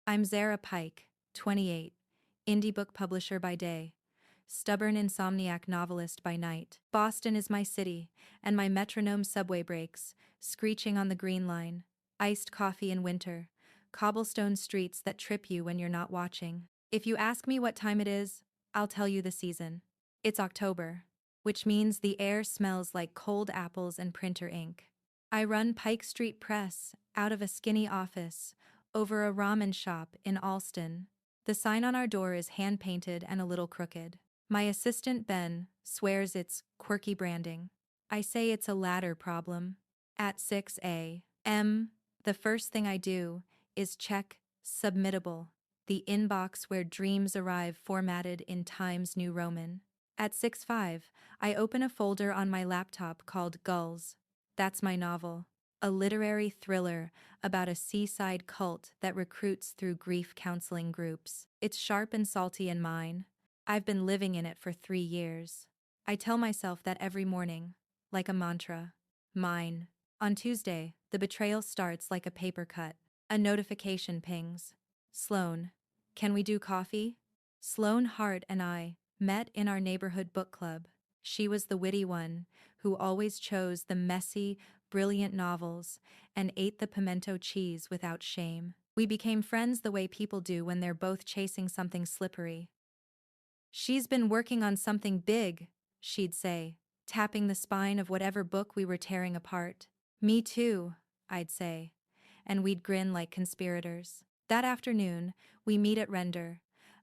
I'm Zara Pike, 28, indie book publisher by day, stubborn insomniac novelist by night. Boston is my city, and my metronome subway brakes, screeching on the green line, iced coffee in winter, cobblestone streets that trip you when you're not watching. If you ask me what time it is, I'll tell you the season. It's October, which means the air smells like cold apples and printer ink. I run Pike Street Press out of a skinny office over a ramen shop in Allston. The sign on our door is hand-painted and a little crooked. My assistant Ben swears it's quirky branding. I say it's a ladder problem. At 6 a.m., the first thing I do is check Submittable, the inbox where dreams arrive formatted in Times New Roman. At 6:05, I open a folder on my laptop called Gulls. That's my novel. A literary thriller about a seaside cult that recruits through grief counseling groups. It's sharp and salty and mine. I've been living in it for 3 years. I tell myself that every morning, like a mantra. Mine. On Tuesday, the betrayal starts like a paper cut. A notification pings. Sloan, can we do coffee? Sloan Hart and I met in our neighborhood book club. She was the witty one, who always chose the messy, brilliant novels, and ate the pimento cheese without shame. We became friends the way people do when they're both chasing something slippery. She's been working on something big, she'd say, tapping the spine of whatever book we were tearing apart. Me too, I'd say, and we'd grin like conspirators. That afternoon, we meet at Render,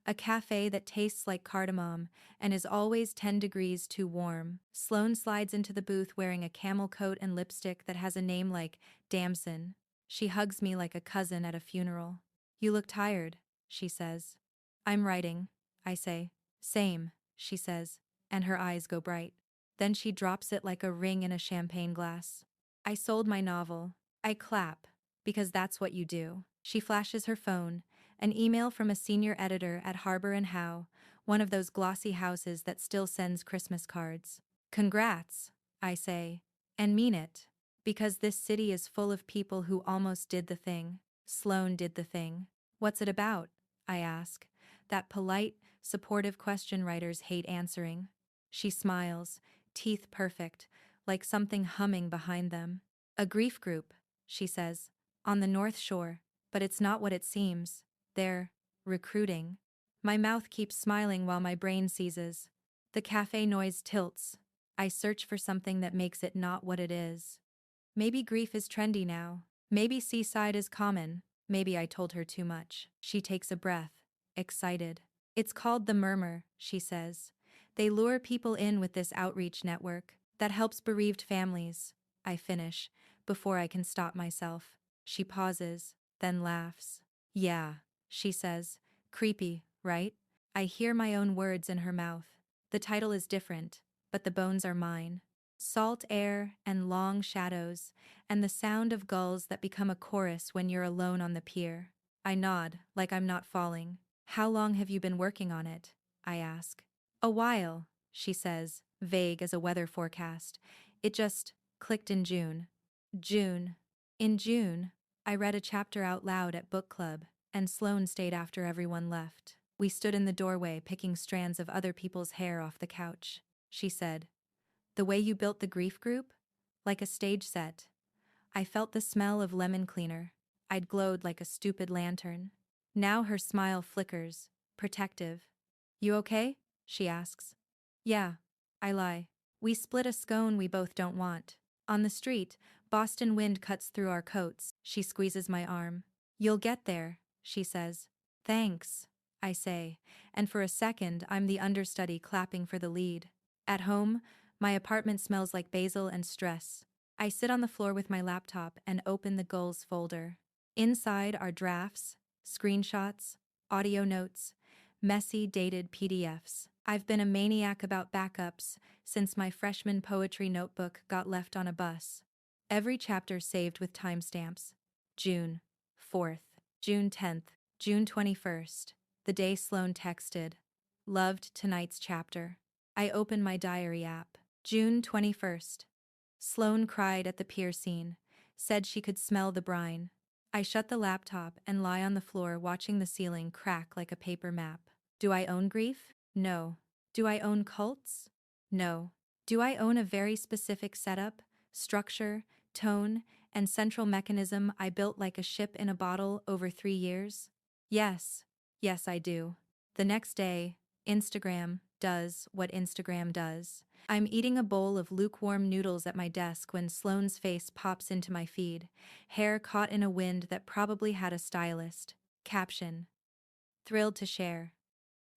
a cafe that tastes like cardamom and is always 10 degrees too warm. Sloane slides into the booth wearing a camel coat and lipstick that has a name like Damson. She hugs me like a cousin at a funeral. You look tired, she says. I'm writing, I say. Same, she says, and her eyes go bright. Then she drops it like a ring in a champagne glass. I sold my novel. I clap, because that's what you do. She flashes her phone, an email from a senior editor at Harbor and Howe, one of those glossy houses that still sends Christmas cards. Congrats, I say, and mean it, because this city is full of people who almost did the thing. Sloane did the thing. What's it about? I ask, that polite, supportive question writers hate answering. She smiles, teeth perfect, like something humming behind them. A grief group, she says, on the North Shore, but it's not what it seems. They're recruiting. My mouth keeps smiling while my brain seizes. The cafe noise tilts. I search for something that makes it not what it is. Maybe grief is trendy now. Maybe seaside is common. Maybe I told her too much. She takes a breath, excited. It's called The Murmur, she says. They lure people in with this outreach network that helps bereaved families. I finish, before I can stop myself. She pauses, then laughs. Yeah, she says. Creepy, right? I hear my own words in her mouth. The title is different, but the bones are mine. Salt air and long shadows, and the sound of gulls that become a chorus when you're alone on the pier. I nod, like I'm not falling. How long have you been working on it? I ask. A while, she says, vague as a weather forecast. It just clicked in June. June. In June, I read a chapter out loud at book club, and Sloane stayed after everyone left. We stood in the doorway picking strands of other people's hair off the couch. She said, "The way you built the grief group? Like a stage set." I felt the smell of lemon cleaner. I'd glowed like a stupid lantern. Now her smile flickers, protective. You okay? She asks. Yeah, I lie. We split a scone we both don't want. On the street, Boston wind cuts through our coats. She squeezes my arm. You'll get there, she says. Thanks, I say, and for a second I'm the understudy clapping for the lead. At home, my apartment smells like basil and stress. I sit on the floor with my laptop and open the goals folder. Inside are drafts, screenshots, audio notes, messy dated PDFs. I've been a maniac about backups since my freshman poetry notebook got left on a bus. Every chapter saved with timestamps. June 4th, June 10th, June 21st, the day Sloane texted. Loved tonight's chapter. I open my diary app. June 21st. Sloane cried at the pier scene, said she could smell the brine. I shut the laptop and lie on the floor watching the ceiling crack like a paper map. Do I own grief? No. Do I own cults? No. Do I own a very specific setup, structure, tone, and central mechanism I built like a ship in a bottle over 3 years? Yes. Yes, I do. The next day, Instagram does what Instagram does. I'm eating a bowl of lukewarm noodles at my desk when Sloane's face pops into my feed, hair caught in a wind that probably had a stylist. Caption: thrilled to share.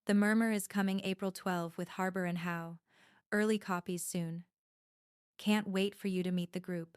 The Murmur is coming April 12 with Harbor and Howe. Early copies soon. Can't wait for you to meet the group.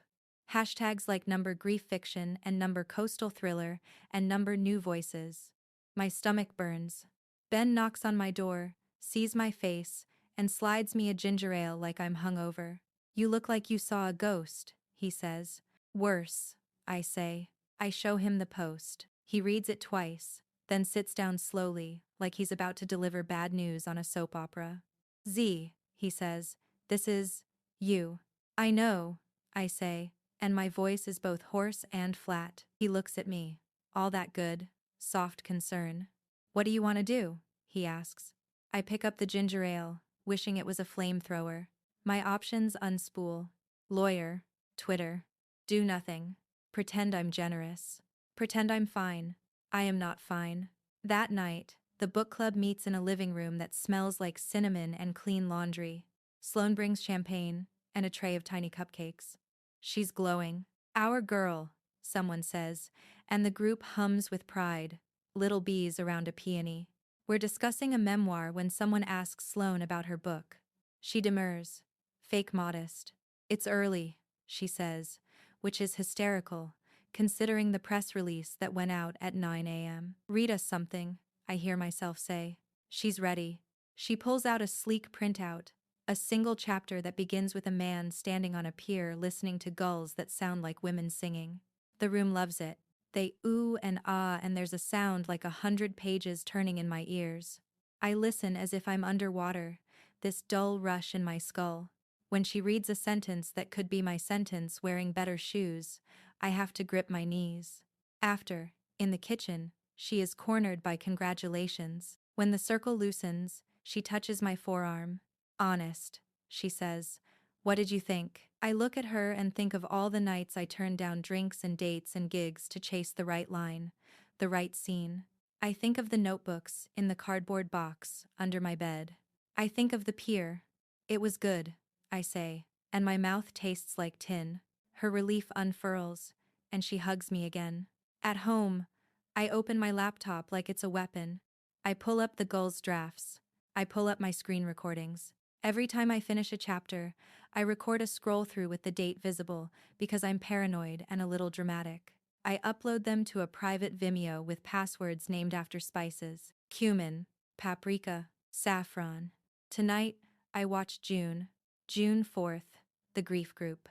Hashtags like number grief fiction and number coastal thriller and number new voices. My stomach burns. Ben knocks on my door, sees my face, and slides me a ginger ale like I'm hungover. You look like you saw a ghost, he says. Worse, I say. I show him the post. He reads it twice, then sits down slowly, like he's about to deliver bad news on a soap opera. Z, he says, this is you. I know, I say, and my voice is both hoarse and flat. He looks at me. All that good, soft concern. What do you want to do? He asks. I pick up the ginger ale, wishing it was a flamethrower. My options unspool. Lawyer, Twitter. Do nothing. Pretend I'm generous. Pretend I'm fine. I am not fine. That night, the book club meets in a living room that smells like cinnamon and clean laundry. Sloane brings champagne and a tray of tiny cupcakes. She's glowing. Our girl, someone says, and the group hums with pride. Little bees around a peony. We're discussing a memoir when someone asks Sloane about her book. She demurs. Fake modest. It's early, she says, which is hysterical, considering the press release that went out at 9 a.m. Read us something, I hear myself say. She's ready. She pulls out a sleek printout, a single chapter that begins with a man standing on a pier listening to gulls that sound like women singing. The room loves it. They ooh and ah, and there's a sound like 100 pages turning in my ears. I listen as if I'm underwater, this dull rush in my skull. When she reads a sentence that could be my sentence wearing better shoes, I have to grip my knees. After, in the kitchen, she is cornered by congratulations. When the circle loosens, she touches my forearm. Honest, she says. What did you think? I look at her and think of all the nights I turned down drinks and dates and gigs to chase the right line, the right scene. I think of the notebooks in the cardboard box under my bed. I think of the pier. It was good, I say, and my mouth tastes like tin. Her relief unfurls, and she hugs me again. At home, I open my laptop like it's a weapon. I pull up the Gulls drafts. I pull up my screen recordings. Every time I finish a chapter, I record a scroll through with the date visible because I'm paranoid and a little dramatic. I upload them to a private Vimeo with passwords named after spices: cumin, paprika, saffron. Tonight, I watch June 4th, The Grief Group.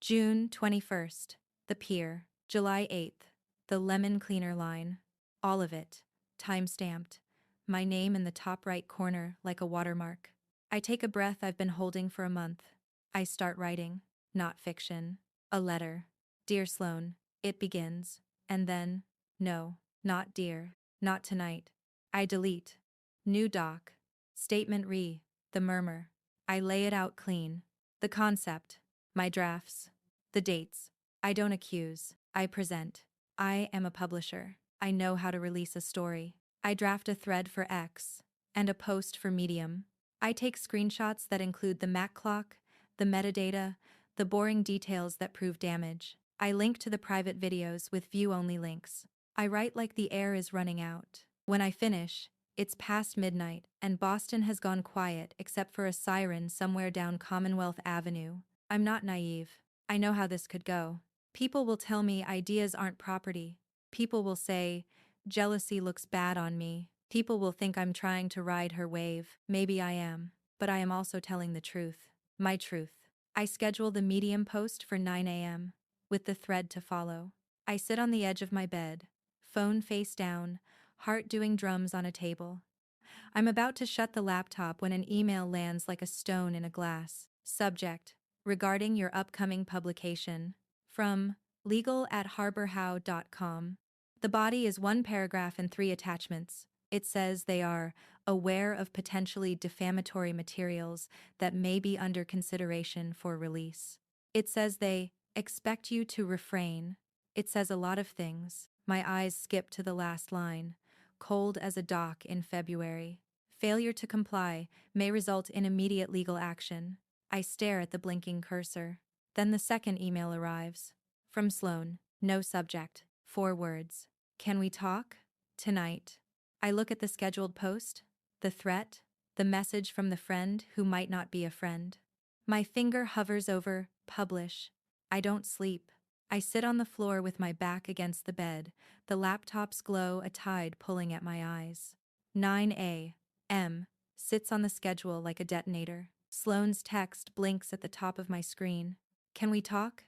June 21st, The Pier. July 8th, The Lemon Cleaner Line. All of it, time-stamped. My name in the top right corner like a watermark. I take a breath I've been holding for a month. I start writing. Not fiction. A letter. Dear Sloane, it begins. And then, no, not dear. Not tonight. I delete. New doc. Statement The Murmur. I lay it out clean. The concept. My drafts. The dates. I don't accuse. I present. I am a publisher. I know how to release a story. I draft a thread for X. And a post for Medium. I take screenshots that include the MAC clock, the metadata, the boring details that prove damage. I link to the private videos with view-only links. I write like the air is running out. When I finish, it's past midnight, and Boston has gone quiet except for a siren somewhere down Commonwealth Avenue. I'm not naive. I know how this could go. People will tell me ideas aren't property. People will say, jealousy looks bad on me. People will think I'm trying to ride her wave. Maybe I am. But I am also telling the truth. My truth. I schedule the Medium post for 9 a.m. with the thread to follow. I sit on the edge of my bed, phone face down, heart doing drums on a table. I'm about to shut the laptop when an email lands like a stone in a glass. Subject: regarding your upcoming publication. From legal@harborhow.com. The body is one paragraph and 3 attachments. It says they are aware of potentially defamatory materials that may be under consideration for release. It says they expect you to refrain. It says a lot of things. My eyes skip to the last line. Cold as a dock in February. Failure to comply may result in immediate legal action. I stare at the blinking cursor. Then the second email arrives. From Sloan. No subject. 4 words. Can we talk? Tonight. I look at the scheduled post, the threat, the message from the friend who might not be a friend. My finger hovers over publish. I don't sleep. I sit on the floor with my back against the bed, the laptop's glow a tide pulling at my eyes. 9 a.m. sits on the schedule like a detonator. Sloane's text blinks at the top of my screen. Can we talk?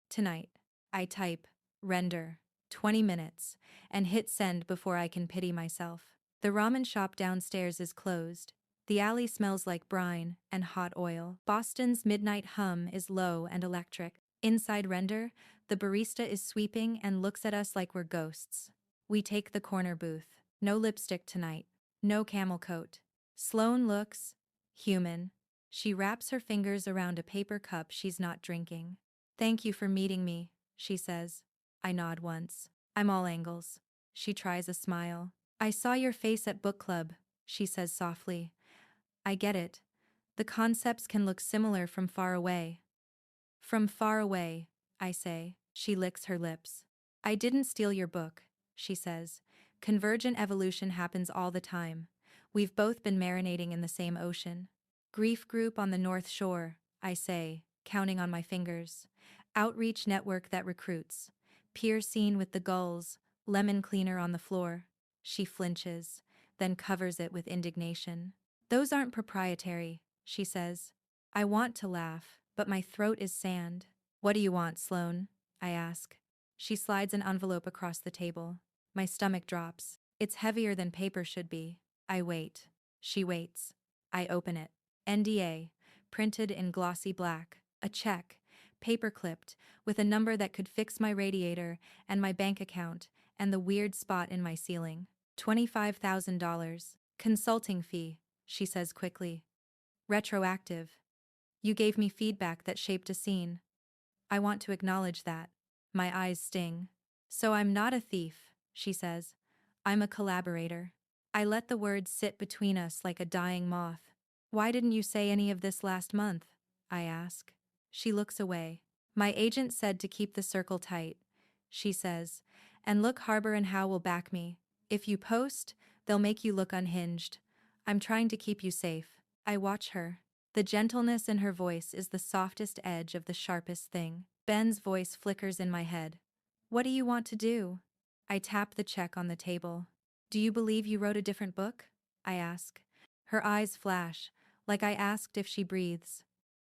Tonight. I type, render, 20 minutes, and hit send before I can pity myself. The ramen shop downstairs is closed. The alley smells like brine and hot oil. Boston's midnight hum is low and electric. Inside render, the barista is sweeping and looks at us like we're ghosts. We take the corner booth. No lipstick tonight. No camel coat. Sloane looks human. She wraps her fingers around a paper cup she's not drinking. Thank you for meeting me, she says. I nod once. I'm all angles. She tries a smile. I saw your face at book club, she says softly. I get it. The concepts can look similar from far away. From far away, I say. She licks her lips. I didn't steal your book, she says. Convergent evolution happens all the time. We've both been marinating in the same ocean. Grief group on the North Shore, I say, counting on my fingers. Outreach network that recruits. Pier scene with the gulls, lemon cleaner on the floor. She flinches, then covers it with indignation. Those aren't proprietary, she says. I want to laugh, but my throat is sand. What do you want, Sloane? I ask. She slides an envelope across the table. My stomach drops. It's heavier than paper should be. I wait. She waits. I open it. NDA, printed in glossy black. A check, paper-clipped, with a number that could fix my radiator and my bank account and the weird spot in my ceiling. $25,000. Consulting fee, she says quickly. Retroactive. You gave me feedback that shaped a scene. I want to acknowledge that. My eyes sting. So I'm not a thief, she says. I'm a collaborator. I let the words sit between us like a dying moth. Why didn't you say any of this last month? I ask. She looks away. My agent said to keep the circle tight, she says, and look, Harbor and Howe will back me. If you post, they'll make you look unhinged. I'm trying to keep you safe. I watch her. The gentleness in her voice is the softest edge of the sharpest thing. Ben's voice flickers in my head. What do you want to do? I tap the check on the table. Do you believe you wrote a different book? I ask. Her eyes flash, like I asked if she breathes.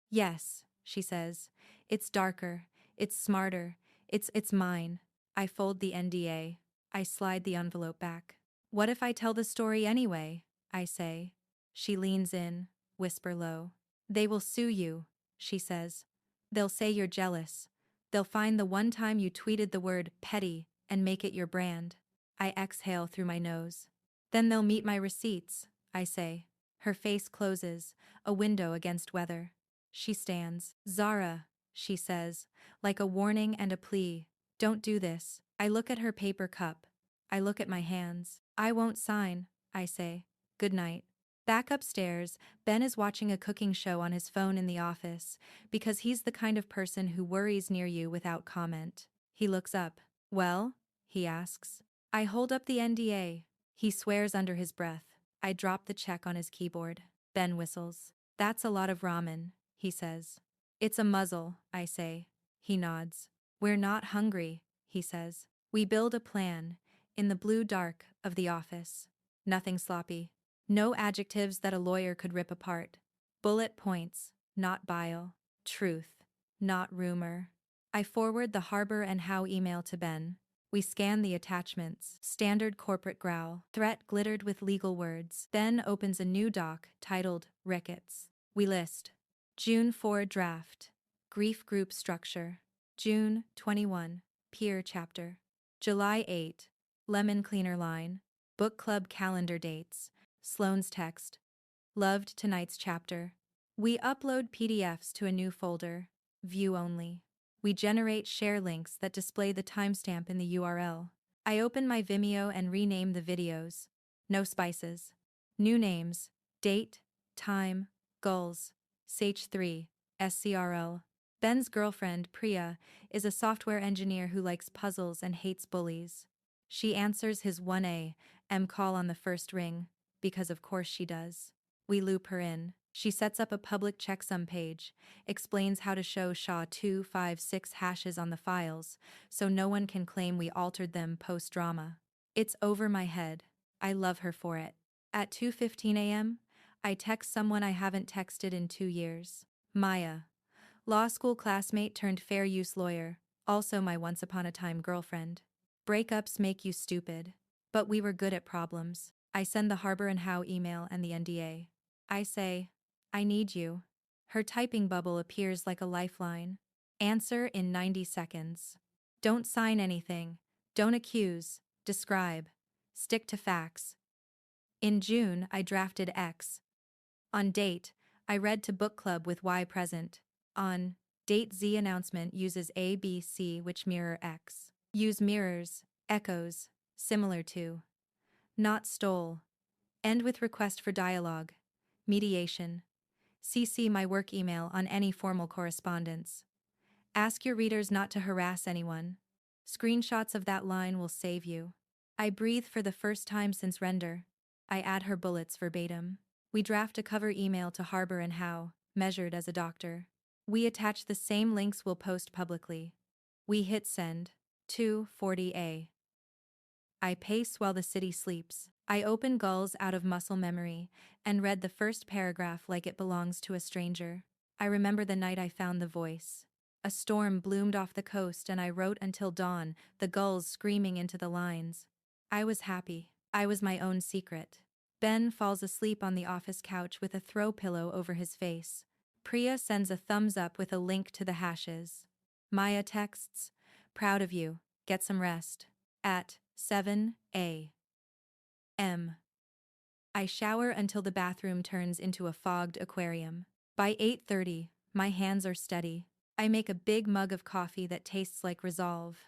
Yes, she says. It's darker. It's smarter. It's mine. I fold the NDA. I slide the envelope back. What if I tell the story anyway? I say. She leans in, whisper low. They will sue you, she says. They'll say you're jealous. They'll find the one time you tweeted the word petty and make it your brand. I exhale through my nose. Then they'll meet my receipts, I say. Her face closes, a window against weather. She stands. Zara, she says, like a warning and a plea. Don't do this. I look at her paper cup. I look at my hands. I won't sign, I say. Good night. Back upstairs, Ben is watching a cooking show on his phone in the office, because he's the kind of person who worries near you without comment. He looks up. Well? He asks. I hold up the NDA. He swears under his breath. I drop the check on his keyboard. Ben whistles. That's a lot of ramen, he says. It's a muzzle, I say. He nods. We're not hungry, he says. We build a plan, in the blue dark of the office. Nothing sloppy. No adjectives that a lawyer could rip apart. Bullet points, not bile. Truth, not rumor. I forward the Harbor and Howe email to Ben. We scan the attachments. Standard corporate growl. Threat glittered with legal words. Ben opens a new doc titled Ricketts. We list. June 4 draft. Grief group structure. June 21, Peer Chapter. July 8, Lemon Cleaner Line. Book Club Calendar Dates. Sloane's Text. Loved tonight's chapter. We upload PDFs to a new folder. View only. We generate share links that display the timestamp in the URL. I open my Vimeo and rename the videos. No spices. New names: date, time, goals, Sage3, SCRL. Ben's girlfriend, Priya, is a software engineer who likes puzzles and hates bullies. She answers his 1 a.m. call on the first ring, because of course she does. We loop her in. She sets up a public checksum page, explains how to show SHA-256 hashes on the files, so no one can claim we altered them post-drama. It's over my head. I love her for it. At 2:15 a.m., I text someone I haven't texted in 2 years. Maya. Law school classmate turned fair use lawyer, also my once-upon-a-time girlfriend. Breakups make you stupid. But we were good at problems. I send the Harbor and Howe email and the NDA. I say, I need you. Her typing bubble appears like a lifeline. Answer in 90 seconds. Don't sign anything. Don't accuse. Describe. Stick to facts. In June, I drafted X. On date, I read to book club with Y present. On date, Z announcement uses A, B, C which mirror X. Use mirrors, echoes, similar to. Not stole. End with request for dialogue. Mediation. CC my work email on any formal correspondence. Ask your readers not to harass anyone. Screenshots of that line will save you. I breathe for the first time since render. I add her bullets verbatim. We draft a cover email to Harbor and Howe, measured as a doctor. We attach the same links we'll post publicly. We hit send. 2:40 I pace while the city sleeps. I open Gulls out of muscle memory and read the first paragraph like it belongs to a stranger. I remember the night I found the voice. A storm bloomed off the coast and I wrote until dawn, the gulls screaming into the lines. I was happy. I was my own secret. Ben falls asleep on the office couch with a throw pillow over his face. Priya sends a thumbs up with a link to the hashes. Maya texts, proud of you, get some rest. At 7 a.m. I shower until the bathroom turns into a fogged aquarium. By 8:30, my hands are steady. I make a big mug of coffee that tastes like Resolve.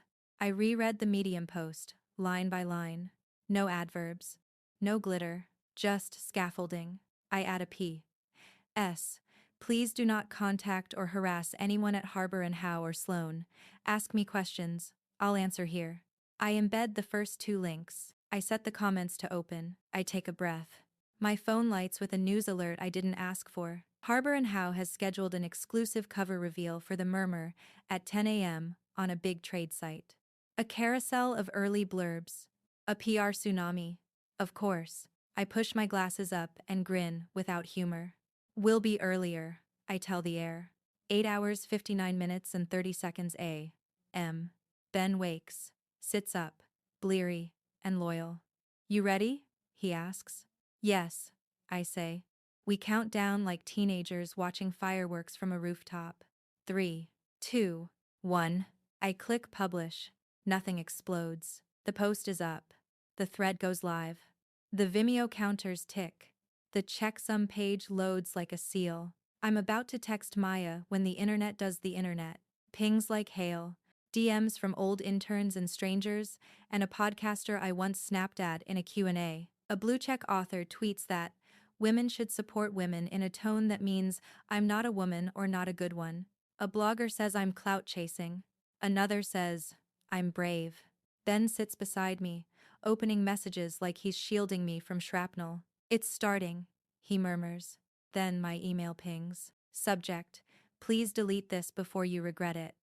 I reread the Medium post, line by line. No adverbs. No glitter. Just scaffolding. I add a P.S. Please do not contact or harass anyone at Harbor and Howe or Sloane. Ask me questions. I'll answer here. I embed the first 2 links. I set the comments to open. I take a breath. My phone lights with a news alert I didn't ask for. Harbor and Howe has scheduled an exclusive cover reveal for The Murmur at 10 a.m. on a big trade site. A carousel of early blurbs. A PR tsunami. Of course. I push my glasses up and grin without humor. Will be earlier, I tell the air. 8 hours 59 minutes and 30 seconds a.m. Ben wakes, sits up, bleary and loyal. You ready? He asks. Yes, I say. We count down like teenagers watching fireworks from a rooftop. 3, 2, 1. I click publish. Nothing explodes. The post is up. The thread goes live. The Vimeo counters tick. The checksum page loads like a seal. I'm about to text Maya when the internet does the internet. Pings like hail. DMs from old interns and strangers, and a podcaster I once snapped at in a Q&A. A blue check author tweets that women should support women in a tone that means I'm not a woman or not a good one. A blogger says I'm clout chasing. Another says I'm brave. Ben sits beside me, opening messages like he's shielding me from shrapnel. It's starting, he murmurs. Then my email pings. Subject: please delete this before you regret it.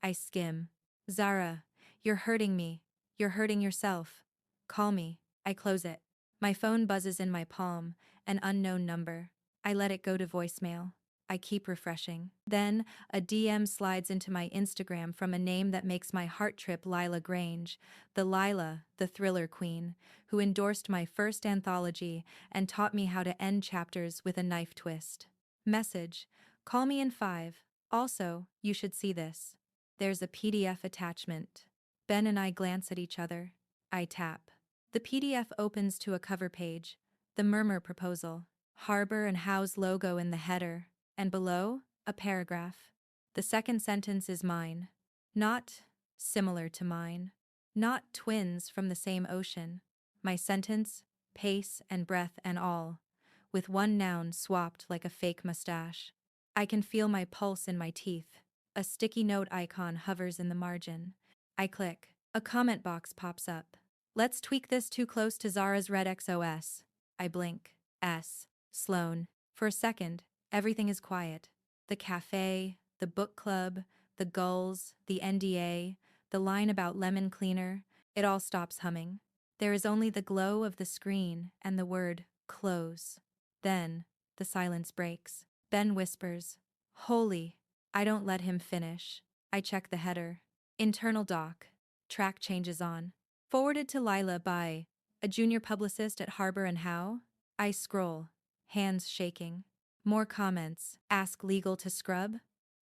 I skim. Zara, you're hurting me. You're hurting yourself. Call me. I close it. My phone buzzes in my palm, an unknown number. I let it go to voicemail. I keep refreshing. Then, a DM slides into my Instagram from a name that makes my heart trip: Lila Grange, the Lila, the thriller queen, who endorsed my first anthology and taught me how to end chapters with a knife twist. Message: call me in 5. Also, you should see this. There's a PDF attachment. Ben and I glance at each other. I tap. The PDF opens to a cover page. The Murmur proposal. Harbor and Howe's logo in the header. And below, a paragraph. The second sentence is mine. Not similar to mine. Not twins from the same ocean. My sentence, pace and breath and all, with one noun swapped like a fake mustache. I can feel my pulse in my teeth. A sticky note icon hovers in the margin. I click. A comment box pops up. Let's tweak this too close to Zara's Red XOS. I blink. S. Sloan. For a second, everything is quiet. The cafe, the book club, the gulls, the NDA, the line about lemon cleaner, it all stops humming. There is only the glow of the screen and the word, close. Then, the silence breaks. Ben whispers, "Holy." I don't let him finish. I check the header. Internal doc. Track changes on. Forwarded to Lila by a junior publicist at Harbor and Howe. I scroll, hands shaking. More comments. Ask legal to scrub.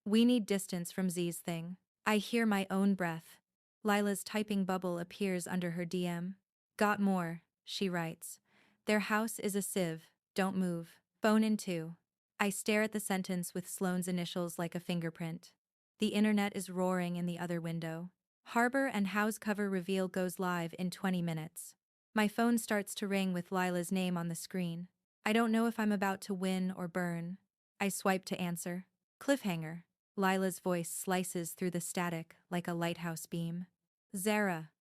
We need distance from Z's thing. I hear my own breath. Lila's typing bubble appears under her DM. Got more, she writes. Their house is a sieve, don't move. Phone in two. I stare at the sentence with Sloane's initials like a fingerprint. The internet is roaring in the other window. Harbor and Howe's cover reveal goes live in 20 minutes. My phone starts to ring with Lila's name on the screen. I don't know if I'm about to win or burn. I swipe to answer. Cliffhanger. Lila's voice slices through the static like a lighthouse beam. Zara.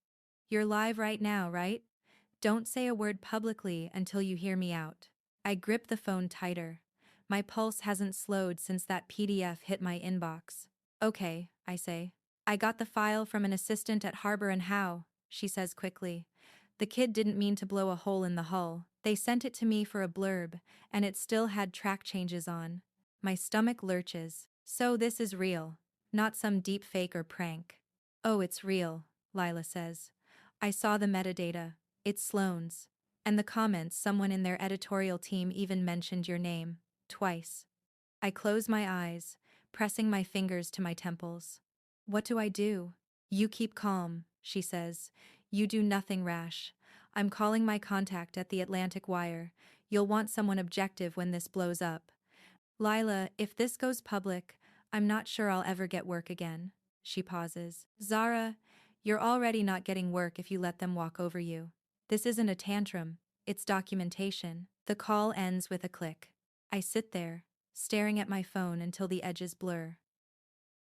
You're live right now, right? Don't say a word publicly until you hear me out. I grip the phone tighter. My pulse hasn't slowed since that PDF hit my inbox. Okay, I say. I got the file from an assistant at Harbor and Howe, she says quickly. The kid didn't mean to blow a hole in the hull. They sent it to me for a blurb, and it still had track changes on. My stomach lurches. So this is real. Not some deep fake or prank. Oh, it's real, Lila says. I saw the metadata. It's Sloane's. And the comments, someone in their editorial team even mentioned your name. Twice. I close my eyes, pressing my fingers to my temples. What do I do? You keep calm, she says. You do nothing rash. I'm calling my contact at the Atlantic Wire. You'll want someone objective when this blows up. Lila, if this goes public, I'm not sure I'll ever get work again. She pauses. Zara, you're already not getting work if you let them walk over you. This isn't a tantrum, it's documentation. The call ends with a click. I sit there, staring at my phone until the edges blur.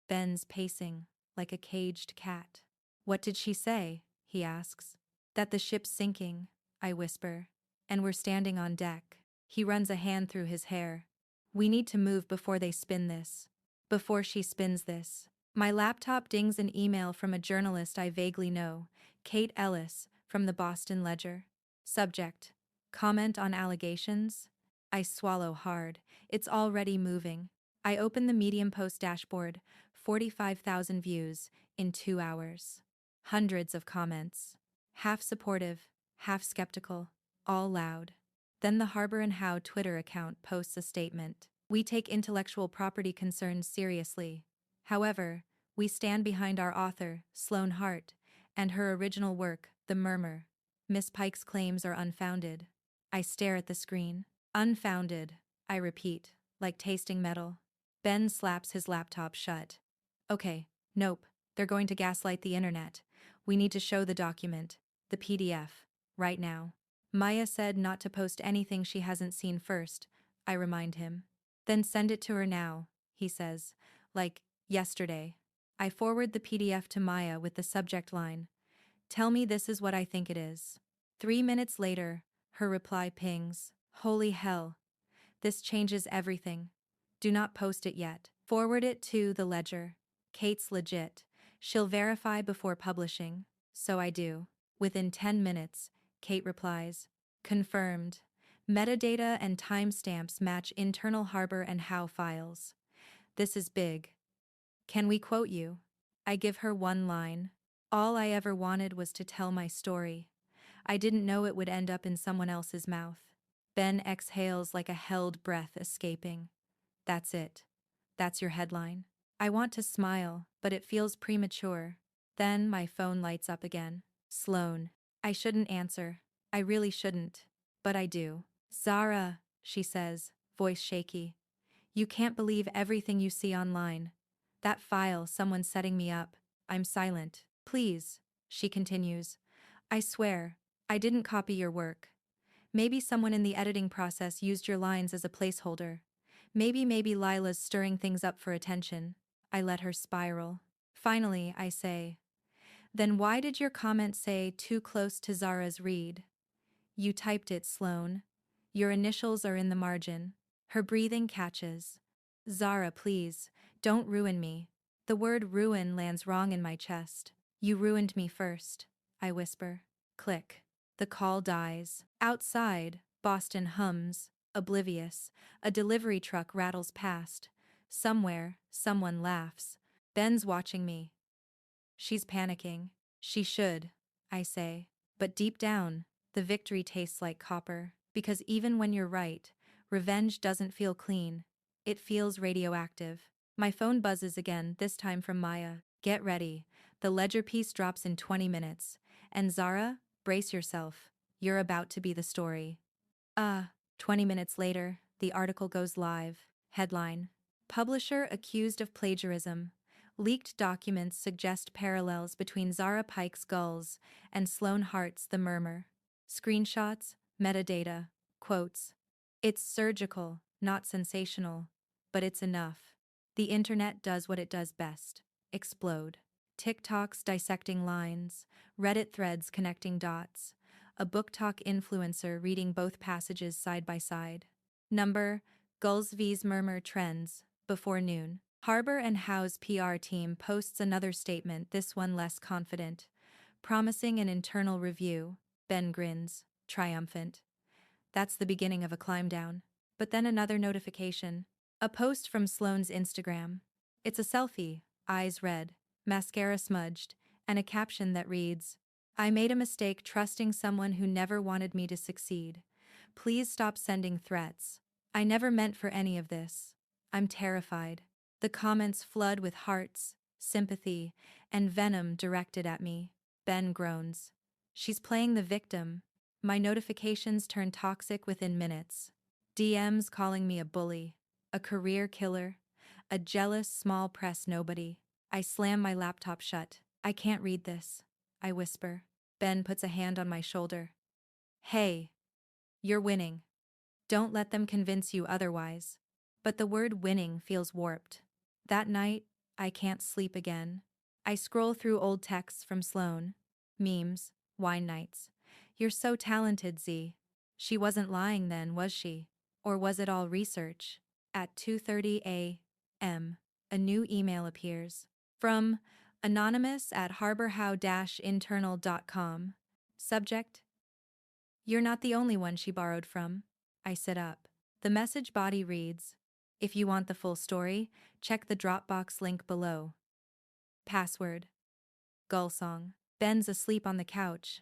Ben's pacing, like a caged cat. What did she say? He asks. That the ship's sinking, I whisper. And we're standing on deck. He runs a hand through his hair. We need to move before they spin this. Before she spins this. My laptop dings an email from a journalist I vaguely know, Kate Ellis, from the Boston Ledger. Subject: comment on allegations? I swallow hard. It's already moving. I open the Medium Post dashboard. 45,000 views in 2 hours. Hundreds of comments. Half supportive, half skeptical, all loud. Then the Harbor and Howe Twitter account posts a statement. We take intellectual property concerns seriously. However, we stand behind our author, Sloane Hart, and her original work, The Murmur. Miss Pike's claims are unfounded. I stare at the screen. Unfounded, I repeat, like tasting metal. Ben slaps his laptop shut. Okay, nope, they're going to gaslight the internet. We need to show the document, the PDF, right now. Maya said not to post anything she hasn't seen first, I remind him. Then send it to her now, he says, like, yesterday. I forward the PDF to Maya with the subject line, "Tell me this is what I think it is." 3 minutes later, her reply pings, "Holy hell. This changes everything. Do not post it yet. Forward it to the Ledger. Kate's legit. She'll verify before publishing." So I do. Within 10 minutes, Kate replies, "Confirmed. Metadata and timestamps match internal Harbor and Howe files. This is big. Can we quote you?" I give her one line. All I ever wanted was to tell my story. I didn't know it would end up in someone else's mouth. Ben exhales like a held breath escaping. That's it. That's your headline. I want to smile, but it feels premature. Then my phone lights up again. Sloan. I shouldn't answer. I really shouldn't. But I do. Zara, she says, voice shaky. You can't believe everything you see online. That file, someone's setting me up. I'm silent. Please, she continues. I swear, I didn't copy your work. Maybe someone in the editing process used your lines as a placeholder. Maybe Lila's stirring things up for attention. I let her spiral. Finally, I say, then why did your comment say too close to Zara's read? You typed it, Sloan. Your initials are in the margin. Her breathing catches. Zara, please, don't ruin me. The word ruin lands wrong in my chest. You ruined me first, I whisper. Click. The call dies. Outside, Boston hums, oblivious. A delivery truck rattles past. Somewhere, someone laughs. Ben's watching me. She's panicking. She should, I say. But deep down, the victory tastes like copper. Because even when you're right, revenge doesn't feel clean. It feels radioactive. My phone buzzes again, this time from Maya. Get ready. The ledger piece drops in 20 minutes. And Zara, brace yourself. You're about to be the story. 20 minutes later, the article goes live. Headline. Publisher accused of plagiarism. Leaked documents suggest parallels between Zara Pike's Gulls and Sloane Hart's The Murmur. Screenshots, metadata, quotes. It's surgical, not sensational, but it's enough. The internet does what it does best: explode. TikToks dissecting lines, Reddit threads connecting dots, a book talk influencer reading both passages side by side. Number, Gulls vs Murmur trends, before noon. Harbor and Howe's PR team posts another statement, this one less confident, promising an internal review. Ben grins, triumphant. That's the beginning of a climb down. But then another notification. A post from Sloane's Instagram. It's a selfie, eyes red, mascara smudged, and a caption that reads, I made a mistake trusting someone who never wanted me to succeed. Please stop sending threats. I never meant for any of this. I'm terrified. The comments flood with hearts, sympathy, and venom directed at me. Ben groans. She's playing the victim. My notifications turn toxic within minutes. DMs calling me a bully, a career killer, a jealous small press nobody. I slam my laptop shut. I can't read this, I whisper. Ben puts a hand on my shoulder. Hey, you're winning. Don't let them convince you otherwise. But the word winning feels warped. That night, I can't sleep again. I scroll through old texts from Sloane. Memes, wine nights. You're so talented, Z. She wasn't lying then, was she? Or was it all research? At 2:30 a.m., a new email appears. From Anonymous at harborhow-internal.com. Subject: You're not the only one she borrowed from. I sit up. The message body reads, if you want the full story, check the Dropbox link below. Password: Gull song. Ben's asleep on the couch.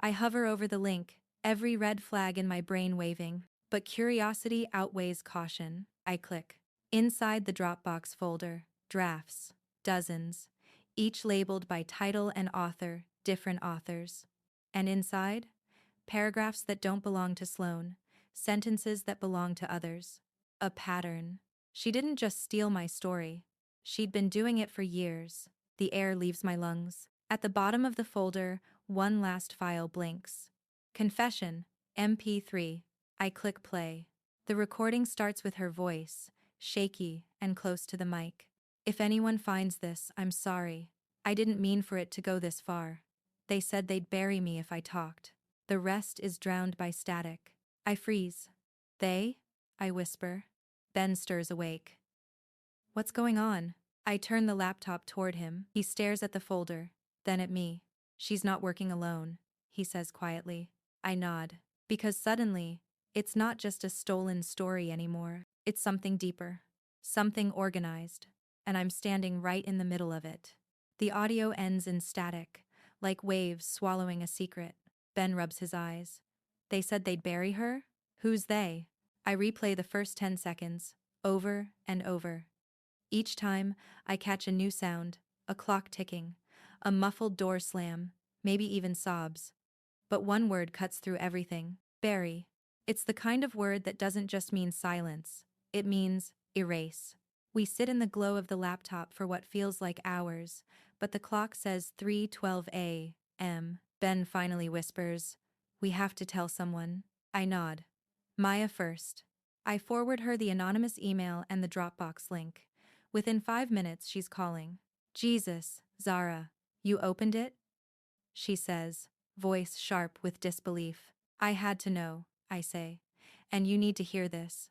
I hover over the link, every red flag in my brain waving, but curiosity outweighs caution. I click. Inside the Dropbox folder, drafts, dozens, each labeled by title and author, different authors. And inside, paragraphs that don't belong to Sloane, sentences that belong to others. A pattern. She didn't just steal my story. She'd been doing it for years. The air leaves my lungs. At the bottom of the folder, one last file blinks. Confession, MP3. I click play. The recording starts with her voice, shaky and close to the mic. If anyone finds this, I'm sorry. I didn't mean for it to go this far. They said they'd bury me if I talked. The rest is drowned by static. I freeze. They? I whisper. Ben stirs awake. What's going on? I turn the laptop toward him. He stares at the folder, then at me. She's not working alone, he says quietly. I nod. Because suddenly, it's not just a stolen story anymore. It's something deeper. Something organized. And I'm standing right in the middle of it. The audio ends in static, like waves swallowing a secret. Ben rubs his eyes. They said they'd bury her? Who's they? I replay the first 10 seconds, over and over. Each time, I catch a new sound, a clock ticking, a muffled door slam, maybe even sobs. But one word cuts through everything: Barry. It's the kind of word that doesn't just mean silence, it means erase. We sit in the glow of the laptop for what feels like hours, but the clock says 3:12 a.m. Ben finally whispers, "We have to tell someone." I nod. Maya first. I forward her the anonymous email and the Dropbox link. Within 5 minutes, she's calling. "Jesus, Zara, you opened it?" she says, voice sharp with disbelief. "I had to know," I say. "And you need to hear this."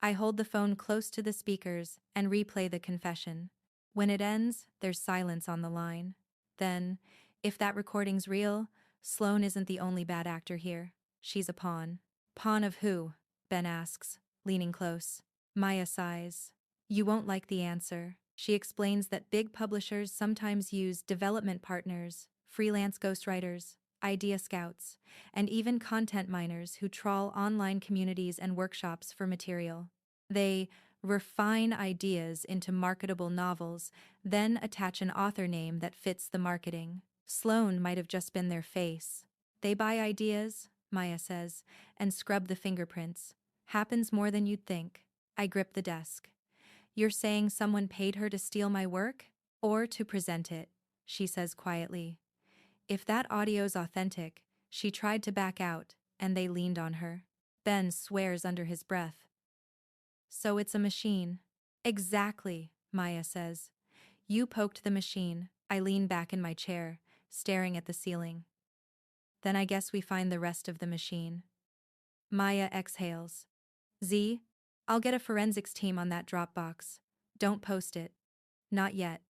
I hold the phone close to the speakers and replay the confession. When it ends, there's silence on the line. Then, if that recording's real, Sloane isn't the only bad actor here. She's a pawn. "Pawn of who?" Ben asks, leaning close. Maya sighs. "You won't like the answer." She explains that big publishers sometimes use development partners, freelance ghostwriters, idea scouts, and even content miners who trawl online communities and workshops for material. They refine ideas into marketable novels, then attach an author name that fits the marketing. Sloane might have just been their face. They buy ideas, Maya says, and scrub the fingerprints. Happens more than you'd think. I grip the desk. "You're saying someone paid her to steal my work? Or to present it?" she says quietly. If that audio's authentic, she tried to back out, and they leaned on her. Ben swears under his breath. "So it's a machine." "Exactly," Maya says. "You poked the machine." I lean back in my chair, staring at the ceiling. "Then I guess we find the rest of the machine." Maya exhales. "Z, I'll get a forensics team on that Dropbox. Don't post it. Not yet.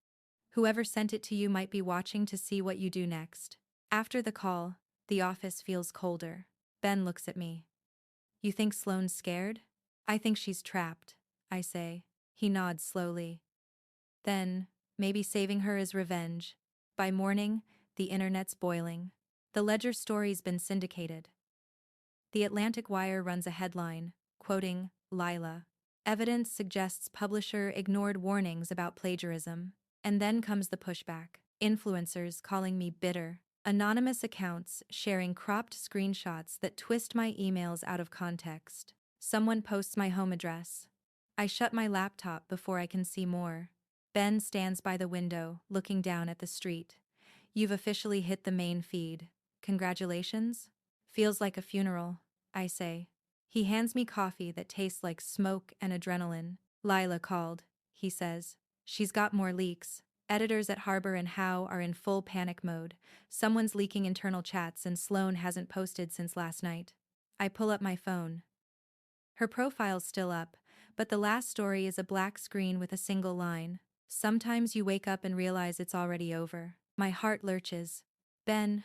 Whoever sent it to you might be watching to see what you do next." After the call, the office feels colder. Ben looks at me. "You think Sloane's scared?" "I think she's trapped," I say. He nods slowly. "Then, maybe saving her is revenge." By morning, the internet's boiling. The Ledger story's been syndicated. The Atlantic Wire runs a headline, quoting Lila. Evidence suggests publisher ignored warnings about plagiarism. And then comes the pushback. Influencers calling me bitter. Anonymous accounts sharing cropped screenshots that twist my emails out of context. Someone posts my home address. I shut my laptop before I can see more. Ben stands by the window, looking down at the street. "You've officially hit the main feed. Congratulations?" "Feels like a funeral," I say. He hands me coffee that tastes like smoke and adrenaline. "Lila called," he says. "She's got more leaks." Editors at Harbor and Howe are in full panic mode. Someone's leaking internal chats and Sloane hasn't posted since last night. I pull up my phone. Her profile's still up, but the last story is a black screen with a single line. "Sometimes you wake up and realize it's already over." My heart lurches. "Ben,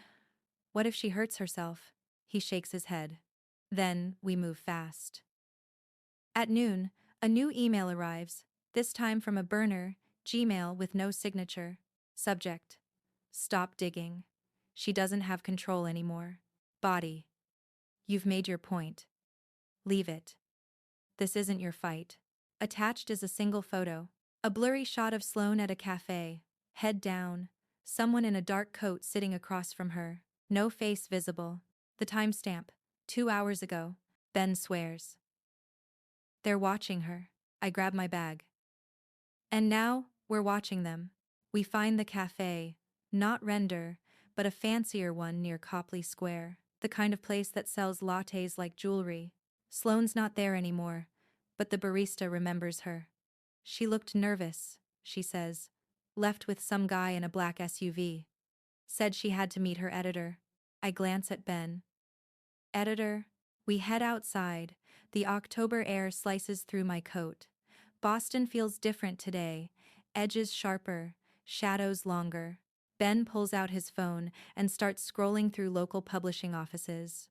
what if she hurts herself?" He shakes his head. Then we move fast. At noon, a new email arrives, this time from a burner, Gmail with no signature. Subject: "Stop digging. She doesn't have control anymore." Body: "You've made your point. Leave it. This isn't your fight." Attached is a single photo. A blurry shot of Sloane at a cafe, head down, someone in a dark coat sitting across from her. No face visible. The timestamp: 2 hours ago. Ben swears. They're watching her. I grab my bag. And now, we're watching them. We find the cafe, not Render, but a fancier one near Copley Square, the kind of place that sells lattes like jewelry. Sloane's not there anymore, but the barista remembers her. "She looked nervous," she says. "Left with some guy in a black SUV. Said she had to meet her editor." I glance at Ben. "Editor?" We head outside. The October air slices through my coat. Boston feels different today. Edges sharper, shadows longer. Ben pulls out his phone and starts scrolling through local publishing offices.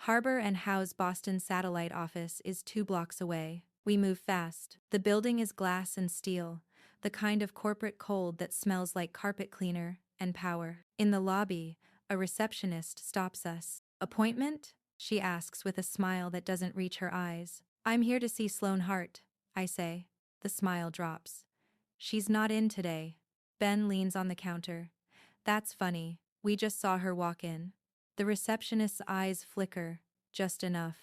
Harbor and Howe's Boston satellite office is 2 blocks away. We move fast. The building is glass and steel, the kind of corporate cold that smells like carpet cleaner and power. In the lobby, a receptionist stops us. "Appointment?" she asks with a smile that doesn't reach her eyes. "I'm here to see Sloane Hart," I say. The smile drops. She's not in today. Ben leans on the counter. That's funny. We just saw her walk in. The receptionist's eyes flicker, just enough.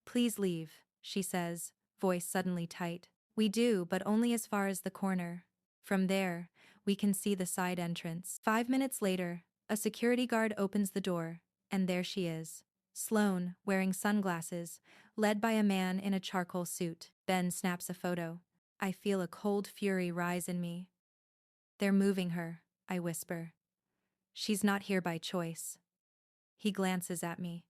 Please leave, she says, voice suddenly tight. We do, but only as far as the corner. From there, we can see the side entrance. 5 minutes later, a security guard opens the door, and there she is. Sloane, wearing sunglasses, led by a man in a charcoal suit. Ben snaps a photo. I feel a cold fury rise in me. They're moving her, I whisper. She's not here by choice. He glances at me.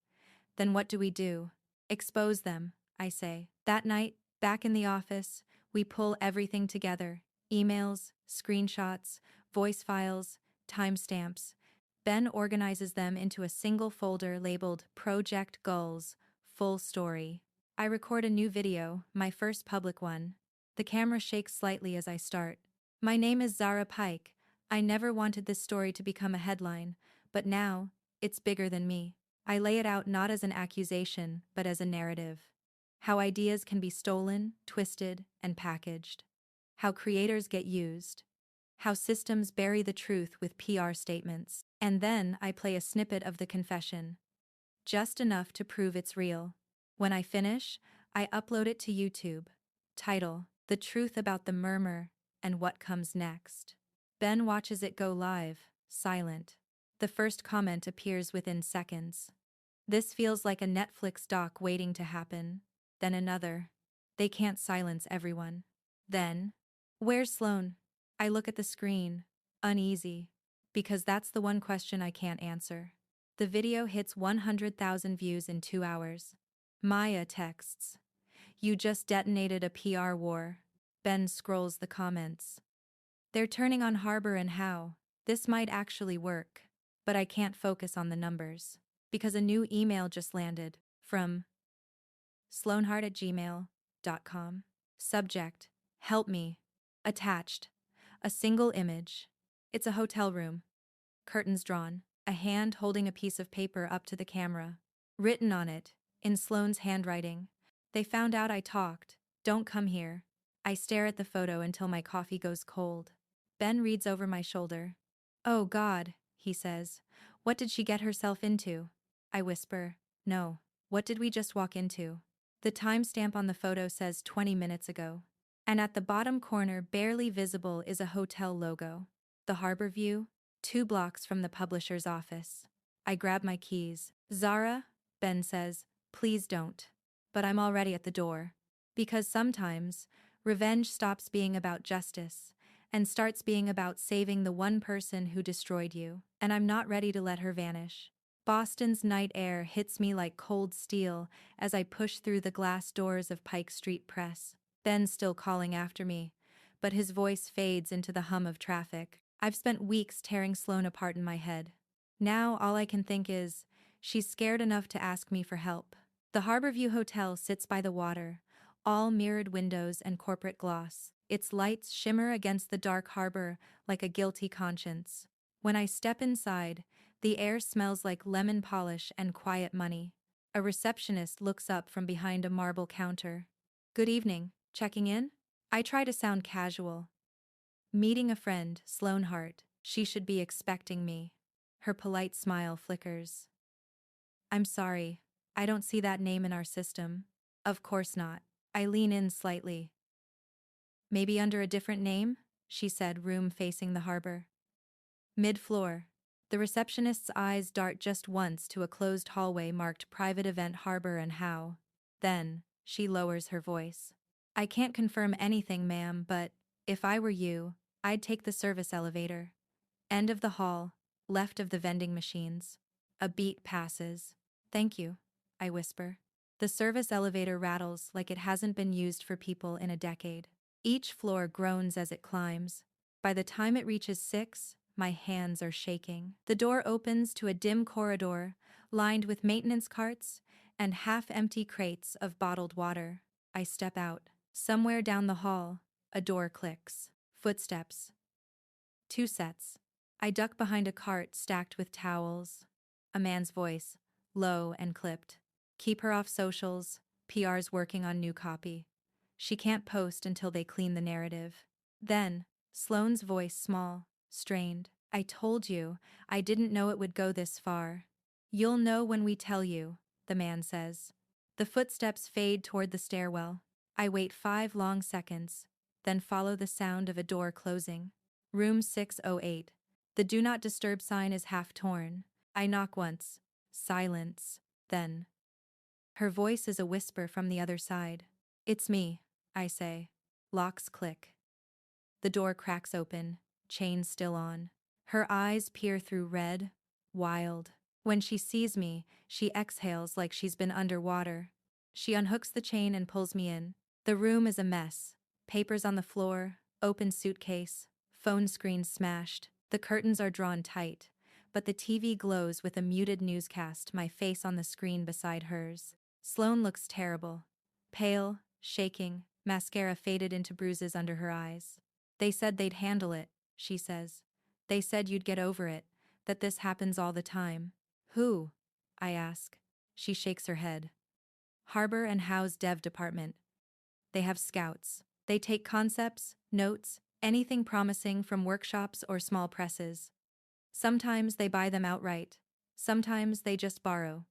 Then what do we do? Expose them, I say. That night, back in the office, we pull everything together. Emails, screenshots, voice files, timestamps. Ben organizes them into a single folder labeled Project Gulls, Full Story. I record a new video, my first public one. The camera shakes slightly as I start. My name is Zara Pike. I never wanted this story to become a headline, but now, it's bigger than me. I lay it out not as an accusation, but as a narrative. How ideas can be stolen, twisted, and packaged. How creators get used. How systems bury the truth with PR statements. And then I play a snippet of the confession. Just enough to prove it's real. When I finish, I upload it to YouTube. Title: The Truth About the Murmur and What Comes Next. Ben watches it go live, silent. The first comment appears within seconds. This feels like a Netflix doc waiting to happen. Then another. They can't silence everyone. Then, where's Sloane? I look at the screen, uneasy, because that's the one question I can't answer. The video hits 100,000 views in 2 hours. Maya texts. You just detonated a PR war. Ben scrolls the comments. They're turning on Harbor and how. This might actually work. But I can't focus on the numbers. Because a new email just landed. From sloanehart@gmail.com. Subject: Help me. Attached: a single image. It's a hotel room. Curtains drawn. A hand holding a piece of paper up to the camera. Written on it, in Sloane's handwriting. They found out I talked. Don't come here. I stare at the photo until my coffee goes cold. Ben reads over my shoulder. Oh God, he says. What did she get herself into? I whisper. No. What did we just walk into? The timestamp on the photo says 20 minutes ago. And at the bottom corner, barely visible, is a hotel logo. The Harbor View, 2 blocks from the publisher's office. I grab my keys. Zara, Ben says, please don't. But I'm already at the door. Because sometimes, revenge stops being about justice and starts being about saving the one person who destroyed you. And I'm not ready to let her vanish. Boston's night air hits me like cold steel as I push through the glass doors of Pike Street Press. Ben's still calling after me, but his voice fades into the hum of traffic. I've spent weeks tearing Sloane apart in my head. Now all I can think is, she's scared enough to ask me for help. The Harborview Hotel sits by the water, all mirrored windows and corporate gloss. Its lights shimmer against the dark harbor like a guilty conscience. When I step inside, the air smells like lemon polish and quiet money. A receptionist looks up from behind a marble counter. Good evening, checking in? I try to sound casual. Meeting a friend, Sloane Hart. She should be expecting me. Her polite smile flickers. I'm sorry, I don't see that name in our system. Of course not. I lean in slightly. Maybe under a different name? She said, room facing the harbor. Mid-floor. The receptionist's eyes dart just once to a closed hallway marked Private Event Harbor and How. Then, she lowers her voice. I can't confirm anything, ma'am, but if I were you, I'd take the service elevator. End of the hall, left of the vending machines. A beat passes. Thank you, I whisper. The service elevator rattles like it hasn't been used for people in a decade. Each floor groans as it climbs. By the time it reaches 6, my hands are shaking. The door opens to a dim corridor, lined with maintenance carts and half-empty crates of bottled water. I step out. Somewhere down the hall, a door clicks. Footsteps. 2 sets. I duck behind a cart stacked with towels. A man's voice, low and clipped. Keep her off socials. PR's working on new copy. She can't post until they clean the narrative. Then, Sloane's voice small, strained. I told you, I didn't know it would go this far. You'll know when we tell you, the man says. The footsteps fade toward the stairwell. I wait 5 long seconds, then follow the sound of a door closing. Room 608. The do not disturb sign is half torn. I knock once. Silence. Then. Her voice is a whisper from the other side. It's me, I say. Locks click. The door cracks open, chain still on. Her eyes peer through red, wild. When she sees me, she exhales like she's been underwater. She unhooks the chain and pulls me in. The room is a mess. Papers on the floor, open suitcase, phone screen smashed. The curtains are drawn tight, but the TV glows with a muted newscast, my face on the screen beside hers. Sloane looks terrible. Pale, shaking, mascara faded into bruises under her eyes. They said they'd handle it, she says. They said you'd get over it, that this happens all the time. Who? I ask. She shakes her head. Harbor and Howe's dev department. They have scouts. They take concepts, notes, anything promising from workshops or small presses. Sometimes they buy them outright. Sometimes they just borrow.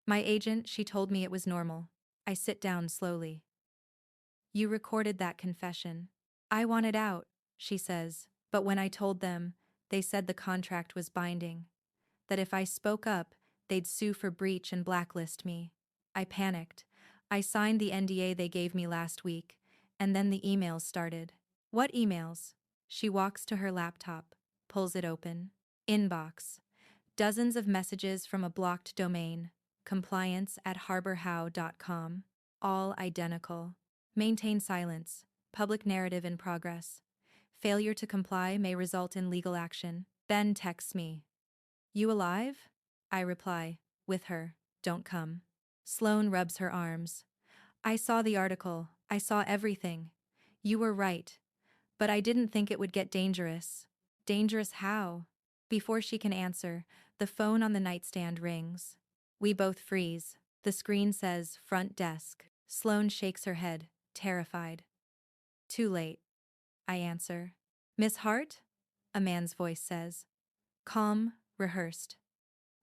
My agent, she told me it was normal. I sit down slowly. You recorded that confession. I wanted out, she says, but when I told them, they said the contract was binding. That if I spoke up, they'd sue for breach and blacklist me. I panicked. I signed the NDA they gave me last week, and then the emails started. What emails? She walks to her laptop, pulls it open. Inbox. Dozens of messages from a blocked domain. compliance@harborhow.com. All identical. Maintain silence. Public narrative in progress. Failure to comply may result in legal action. Ben texts me. You alive? I reply, with her, don't come. Sloane rubs her arms. I saw the article. I saw everything. You were right. But I didn't think it would get dangerous. Dangerous how? Before she can answer, the phone on the nightstand rings. We both freeze. The screen says, front desk. Sloane shakes her head, terrified. Too late. I answer. Miss Hart? A man's voice says. Calm, rehearsed.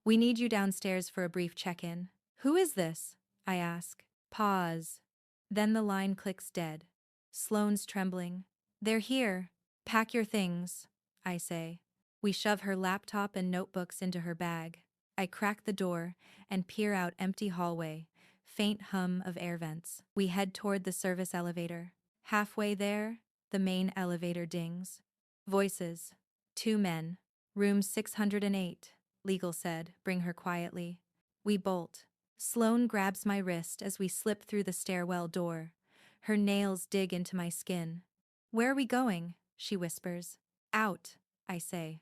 We need you downstairs for a brief check-in. Who is this? I ask. Pause. Then the line clicks dead. Sloane's trembling. They're here. Pack your things, I say. We shove her laptop and notebooks into her bag. I crack the door and peer out empty hallway, faint hum of air vents. We head toward the service elevator. Halfway there, the main elevator dings. Voices. 2 men. Room 608, legal said, bring her quietly. We bolt. Sloane grabs my wrist as we slip through the stairwell door. Her nails dig into my skin. Where are we going? She whispers. Out, I say.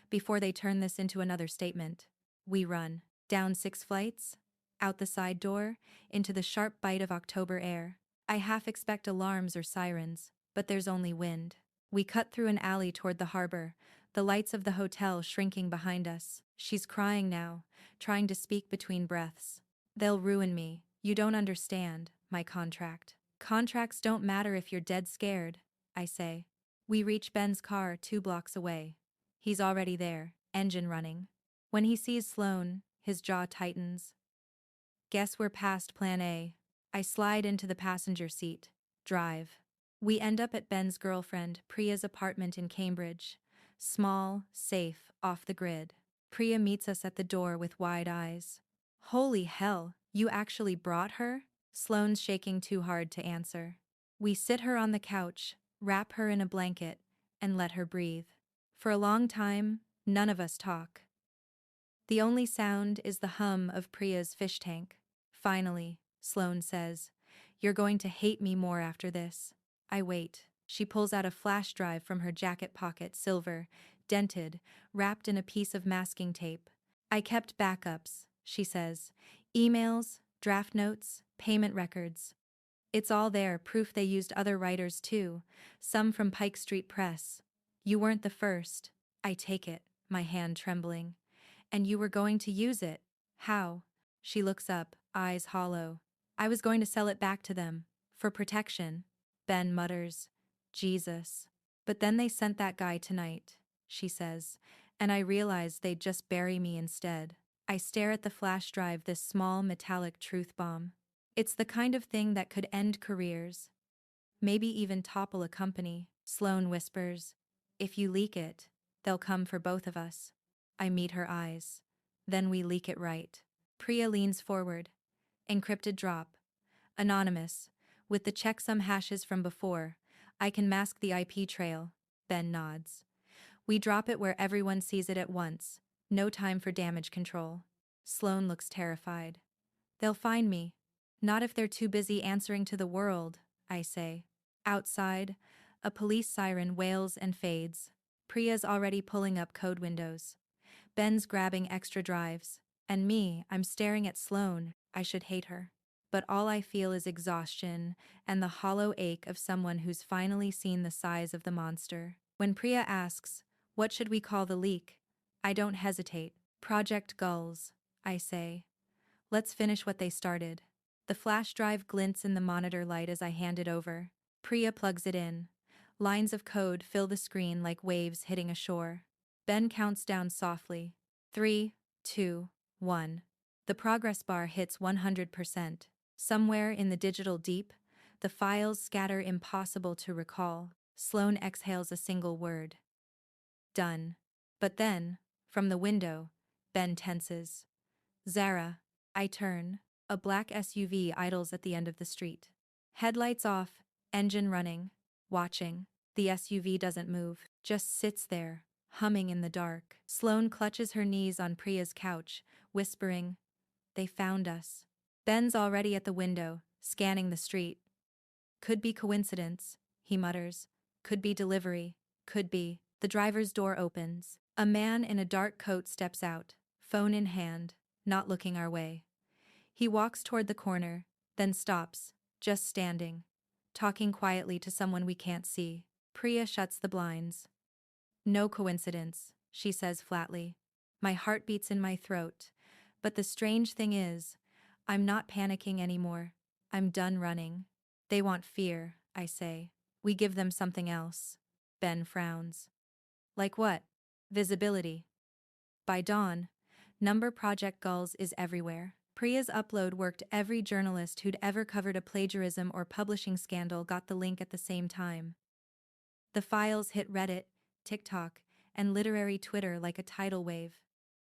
Before they turn this into another statement. We run. Down 6 flights. Out the side door, into the sharp bite of October air. I half expect alarms or sirens, but there's only wind. We cut through an alley toward the harbor, the lights of the hotel shrinking behind us. She's crying now, trying to speak between breaths. They'll ruin me. You don't understand, my contract. Contracts don't matter if you're dead scared, I say. We reach Ben's car 2 blocks away. He's already there, engine running. When he sees Sloane, his jaw tightens. Guess we're past plan A. I slide into the passenger seat. Drive. We end up at Ben's girlfriend, Priya's apartment in Cambridge. Small, safe, off the grid. Priya meets us at the door with wide eyes. Holy hell, you actually brought her? Sloane's shaking too hard to answer. We sit her on the couch, wrap her in a blanket, and let her breathe. For a long time, none of us talk. The only sound is the hum of Priya's fish tank. Finally, Sloane says, you're going to hate me more after this. I wait. She pulls out a flash drive from her jacket pocket, silver, dented, wrapped in a piece of masking tape. I kept backups, she says. Emails, draft notes, payment records. It's all there, proof they used other writers too, some from Pike Street Press. You weren't the first. I take it, my hand trembling. And you were going to use it. How? She looks up, eyes hollow. I was going to sell it back to them. For protection. Ben mutters. Jesus. But then they sent that guy tonight, she says, and I realized they'd just bury me instead. I stare at the flash drive, this small metallic truth bomb. It's the kind of thing that could end careers, maybe even topple a company. Sloane whispers, if you leak it, they'll come for both of us. I meet her eyes. Then we leak it right. Priya leans forward. Encrypted drop. Anonymous. With the checksum hashes from before, I can mask the IP trail. Ben nods. We drop it where everyone sees it at once. No time for damage control. Sloane looks terrified. They'll find me. Not if they're too busy answering to the world, I say. Outside, a police siren wails and fades. Priya's already pulling up code windows. Ben's grabbing extra drives. And me, I'm staring at Sloane. I should hate her. But all I feel is exhaustion and the hollow ache of someone who's finally seen the size of the monster. When Priya asks, what should we call the leak? I don't hesitate. Project Gulls, I say. Let's finish what they started. The flash drive glints in the monitor light as I hand it over. Priya plugs it in. Lines of code fill the screen like waves hitting a shore. Ben counts down softly. 3, 2, 1. The progress bar hits 100%. Somewhere in the digital deep, the files scatter impossible to recall. Sloane exhales a single word. Done. But then, from the window, Ben tenses. Zara. I turn. A black SUV idles at the end of the street. Headlights off, engine running. Watching. The SUV doesn't move, just sits there, humming in the dark. Sloane clutches her knees on Priya's couch, whispering, they found us. Ben's already at the window, scanning the street. Could be coincidence, he mutters. Could be delivery. Could be. The driver's door opens. A man in a dark coat steps out, phone in hand, not looking our way. He walks toward the corner, then stops, just standing, talking quietly to someone we can't see. Priya shuts the blinds. No coincidence, she says flatly. My heart beats in my throat. But the strange thing is, I'm not panicking anymore. I'm done running. They want fear, I say. We give them something else. Ben frowns. Like what? Visibility. By dawn, Number Project Gulls is everywhere. Priya's upload worked. Every journalist who'd ever covered a plagiarism or publishing scandal got the link at the same time. The files hit Reddit, TikTok, and literary Twitter like a tidal wave.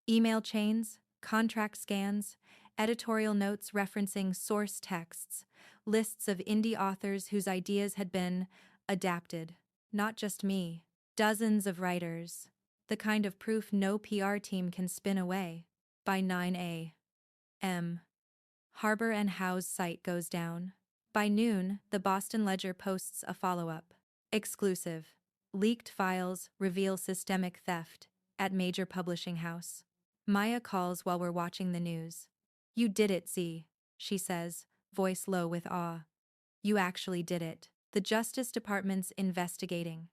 Email chains, contract scans, editorial notes referencing source texts, lists of indie authors whose ideas had been adapted. Not just me, dozens of writers. The kind of proof no PR team can spin away. By 9 a.m., Harbor and Howe's site goes down. By noon, the Boston Ledger posts a follow-up. Exclusive. Leaked files reveal systemic theft at major publishing house. Maya calls while we're watching the news. You did it, Z, she says, voice low with awe. You actually did it. The Justice Department's investigating.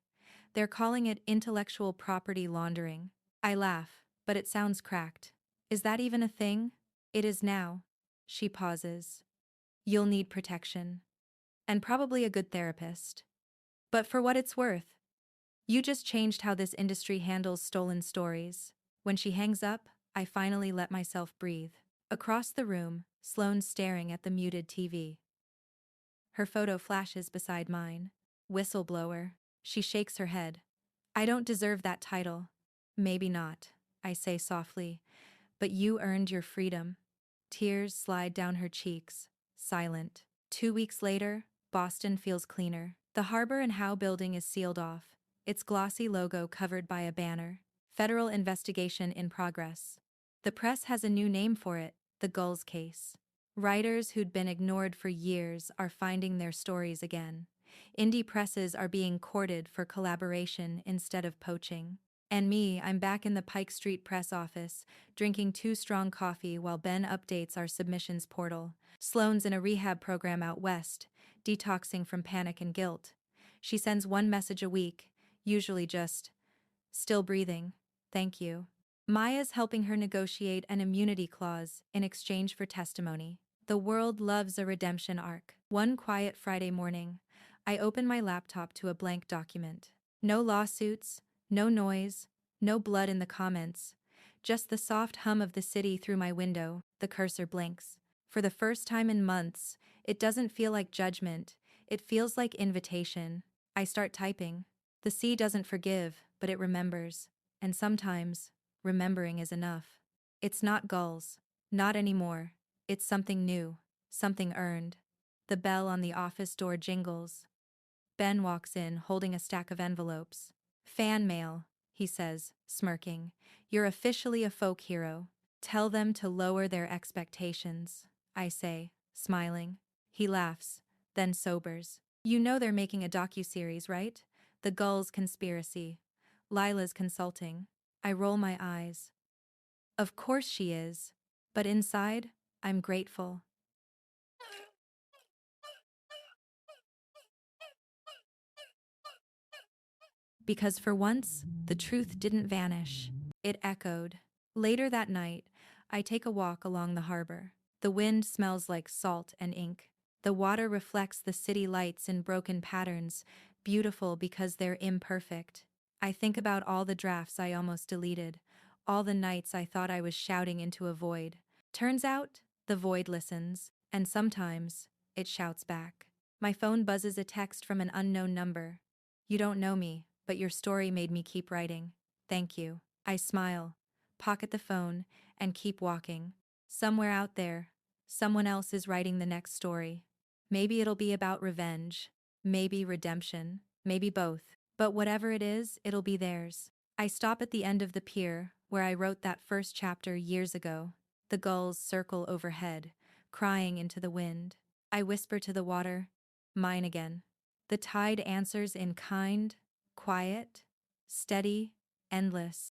They're calling it intellectual property laundering. I laugh, but it sounds cracked. Is that even a thing? It is now. She pauses. You'll need protection. And probably a good therapist. But for what it's worth, you just changed how this industry handles stolen stories. When she hangs up, I finally let myself breathe. Across the room, Sloane's staring at the muted TV. Her photo flashes beside mine. Whistleblower. She shakes her head. I don't deserve that title. Maybe not, I say softly, but you earned your freedom. Tears slide down her cheeks, silent. 2 weeks later, Boston feels cleaner. The Harbor and Howe building is sealed off, its glossy logo covered by a banner. Federal investigation in progress. The press has a new name for it, the Gulls case. Writers who'd been ignored for years are finding their stories again. Indie presses are being courted for collaboration instead of poaching. And me, I'm back in the Pike Street press office, drinking 2 strong coffee while Ben updates our submissions portal. Sloane's in a rehab program out west, detoxing from panic and guilt. She sends 1 message a week, usually just, still breathing, thank you. Maya's helping her negotiate an immunity clause in exchange for testimony. The world loves a redemption arc. One quiet Friday morning, I open my laptop to a blank document. No lawsuits, no noise, no blood in the comments. Just the soft hum of the city through my window. The cursor blinks. For the first time in months, it doesn't feel like judgment, it feels like invitation. I start typing. The sea doesn't forgive, but it remembers. And sometimes, remembering is enough. It's not gulls. Not anymore. It's something new. Something earned. The bell on the office door jingles. Ben walks in, holding a stack of envelopes. Fan mail, he says, smirking. You're officially a folk hero. Tell them to lower their expectations, I say, smiling. He laughs, then sobers. You know they're making a docuseries, right? The Gulls Conspiracy. Lila's consulting. I roll my eyes. Of course she is. But inside, I'm grateful. Because for once, the truth didn't vanish. It echoed. Later that night, I take a walk along the harbor. The wind smells like salt and ink. The water reflects the city lights in broken patterns, beautiful because they're imperfect. I think about all the drafts I almost deleted, all the nights I thought I was shouting into a void. Turns out, the void listens, and sometimes, it shouts back. My phone buzzes a text from an unknown number. You don't know me, but your story made me keep writing. Thank you. I smile, pocket the phone, and keep walking. Somewhere out there, someone else is writing the next story. Maybe it'll be about revenge, maybe redemption, maybe both. But whatever it is, it'll be theirs. I stop at the end of the pier, where I wrote that first chapter years ago. The gulls circle overhead, crying into the wind. I whisper to the water, mine again. The tide answers in kind, quiet, steady, endless.